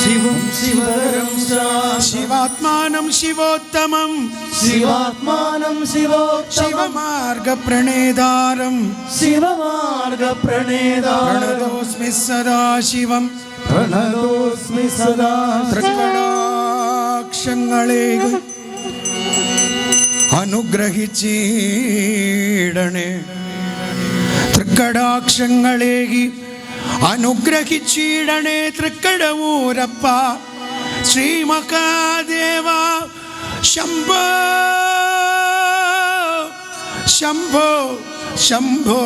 शिवं शिवरं शिवात्मानं शिवोत्तमं शिवात्मानं शिवमार्गप्रणेदारं प्रणतोऽस्मि सदा शिवं प्रणतोऽस्मि सदा തൃക്കടാക്ഷങ്ങളെ അനുഗ്രഹിച്ചിടണേ തൃക്കടാക്ഷങ്ങളേകി അനുഗ്രഹിച്ചിടണേ തൃക്കടവൂരപ്പ ശ്രീ മഹാദേവ ശംഭോ ശംഭോ ശംഭോ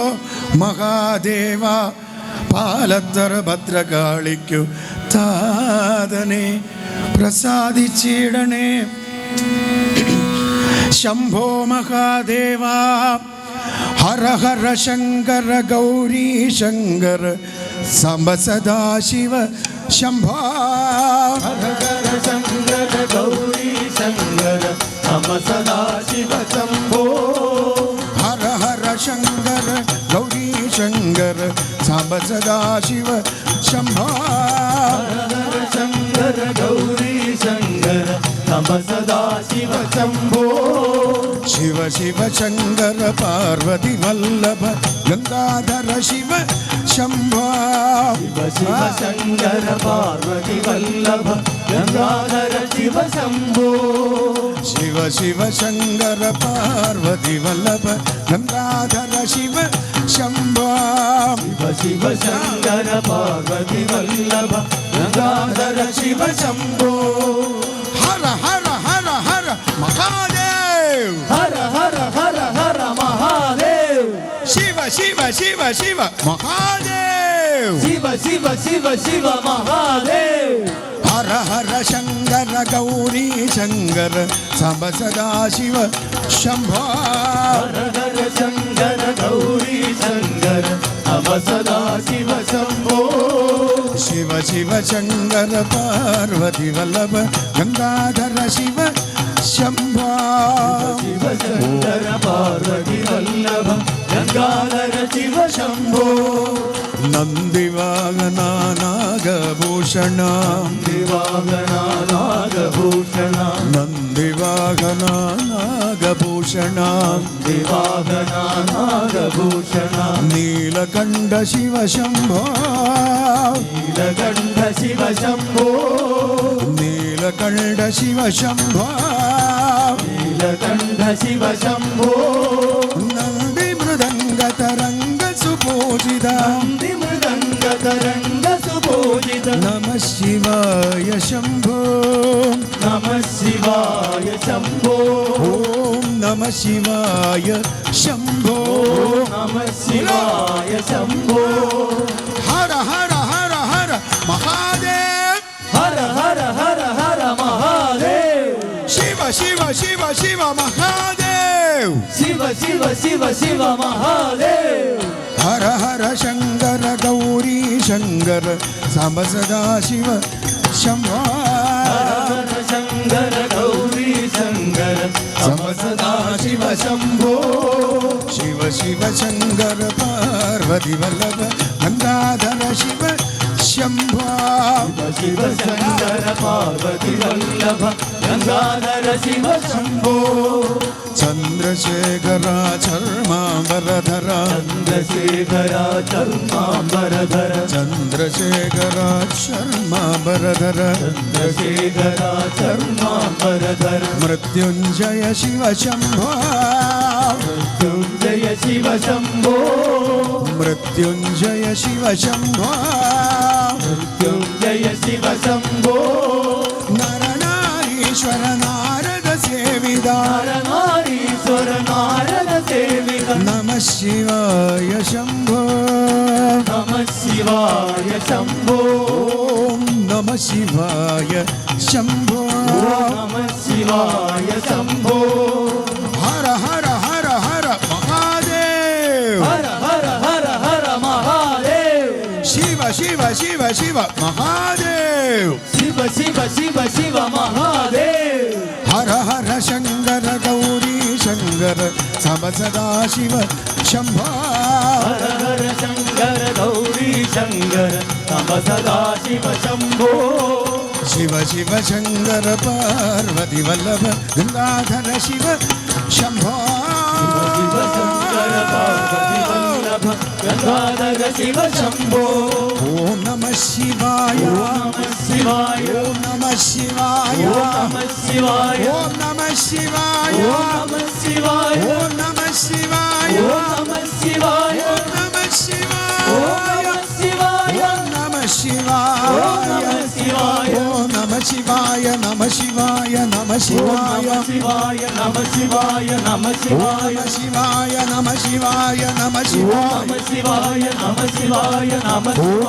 മഹാദേവ പാലത്തറ ഭദ്രകാളിക്കു താതനെ പ്രസാദിച്ചിടണേ ശംഭോ മഹാദേവ ഹര ഹര ശങ്കര ഗൗരീ ശങ്കര സാംബ സദാശിവ ശംഭോ ഹര ഹര ശങ്കര ഗൗരീ ശങ്കര സാംബ സദാശിവ ശംഭോ ഹര ഹര ശങ്കര ഗൗരീ ശങ്കര സാംബ സദാശിവ ശംഭോ ഹര ഹര ശങ്കര ഗൗരീ ശങ്കര സാംബ സദാശിവ ശംഭോ ശിവ ശിവ ശങ്കര പാർവതി വല്ലഭ ഗംഗാധര ശിവ ശംഭോ ശിവ ശങ്കര പാർവതി വല്ലഭ ഗംഗാധര ശിവ ശംഭോ ശിവ ശിവ ശങ്കര പാർവതി വല്ലഭ ഗംഗാധര ശിവ ശംഭോ ശിവ ശങ്കര പാർവതി വല്ലഭ ഗംഗാധര ശിവ ശംഭോ ഹര ഹര ഹര ഹര മഹാദേവ് ഹര ഹര ഹര ഹര മഹാദേവ് ശിവ ശിവ ശിവ ശിവ മഹാദേവ് ശിവ ശിവ ശിവ ശിവ മഹാദേവ് ഹര ഹര ശങ്കര ഗൗരീ ശങ്കര സാംബ സദാശിവ ശംഭോ ഹര ഹര ശങ്കര ഗൗരീ ശങ്കര സാംബ സദാശിവ ശംഭോ ശിവ ശിവ ശങ്കര പാർവതി വല്ലഭ ഗംഗാധര ശിവ ശംഭോ ശിവ ശങ്കര പാർവതി വല്ലഭ ഗംഗാധര ശിവ ശംഭോ നന്ദിവാഹന നാഗഭൂഷണ ദിവാഗണ നാഗഭൂഷണ നന്ദിവാഹന നാഗഭൂഷണ ദിവാഗണ നാഗഭൂഷണ നീലകണ്ഠ ശിവ ശംഭോ നീലകണ്ഠ ശിവ ശംഭോ നീലകണ്ഠ ശിവ ശംഭോ നീലകണ്ഠ ശിവ ശംഭോ നന്ദി മൃദംഗ തരംഗ സുപൂജിത മൃദംഗ തരംഗ സുബോധിത നമ ശിവായ ശംഭോ നമ ശിവായ ശംഭോ ഓം നമ ശിവായ ശംഭോ നമ ശിവായ ശംഭോ ഹര ഹര ഹര ഹര മഹാദേവ് ഹര ഹര ഹര ഹര മഹാദേവ് ശിവ ശിവ ശിവ ശിവ മഹാദേവ് ശിവ ശിവ ശിവ ശിവ മഹാദേവ് ഹര ഹര ശങ്കര ഗൗരീ ശങ്കര സാംബ സദാശിവ ശംഭോ ഹര ഹര ശങ്കര ഗൗരീ ശങ്കര സാംബ സദാശിവ ശംഭോ ശിവ ശിവ ശങ്കര പാർവതി വല്ലഭ ഗംഗാധര ശിവ ശംഭോ ശിവ ശങ്കര പാർവതി വല്ലഭ ഗംഗാധര ശിവ ശംഭോ ചന്ദ്രശേഖര ചർമാംബരധര ചന്ദ്രശേഖര ചർമാംബരധര ചന്ദ്രശേഖര ചർമാംബരധര ചന്ദ്രശേഖര ചർമാംബരധര മൃത്യുഞ്ജയ ശിവ ശംഭോ മൃത്യുഞ്ജയ ശിവ ശംഭോ മൃത്യുഞ്ജയ ശിവ ശംഭോ മൃത്യുഞ്ജയ ശിവ ശംഭോ നരനാരീശ്വര നാരദ സേവിത നാരീശ്വര നാരദ സേവിത നമ ശിവായ ശംഭോ നമ ശിവായ ശംഭോ ഓം നമ ശിവായ ശംഭോ നമ ശിവായ ശംഭോ ഹര ഹര ഹര ഹര മഹാദേവ് ഹര ഹര ഹര ഹര മഹാദേവ് ശിവ ശിവ ശിവ ശിവ മഹാദേവ് ശിവ ശിവ ശിവ ശിവ മഹാദേവ് ഹര ഹര ശങ്കര ഗൗരീ ശങ്കര സാംബ സദാശിവ ശംഭോ ഹര ഹര ശങ്കര ഗൗരീ ശങ്കര സാംബ സദാശിവ ശംഭോ शिव शिव शंकर पार्वती वल्लभ गंगाधर शिव शंभो शिव शंकर पार्वती वल्लभ गंगाधर शिव शंभो ओम नमः शिवाय ओम नमः शिवाय ओम नमः शिवाय ओम नमः शिवाय ओम नमः शिवाय ओम नमः शिवाय ओम नमः शिवाय ओम नमः शिवाय ओम नमः शिवाय ओम नमः शिवाय ओम नमः शिवाय ओम नमः शिवाय ओम नमः शिवाय नमः शिवाय शिवाय नमः शिवाय नमः शिवाय शिवाय नमः शिवाय नमः शिवाय नमः शिवाय नमः शिवाय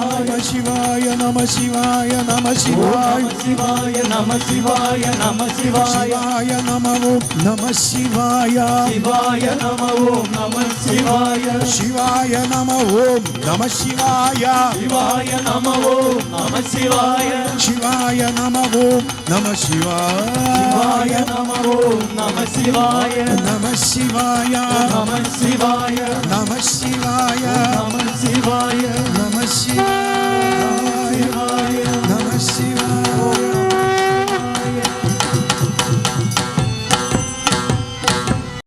नमः शिवाय नमः शिवाय नमः शिवाय शिवाय नमः शिवाय नमः शिवाय शिवाय नमः ओम नमः शिवाय शिवाय नमः ओम नमः शिवाय शिवाय नमः ओम नमः शिवाय शिवाय नमः ओम नमः शिवाय शिवाय नमः ओम नमः शिवाय नमः शिवाय नमः शिवाय नमः शिवाय नमः शिवाय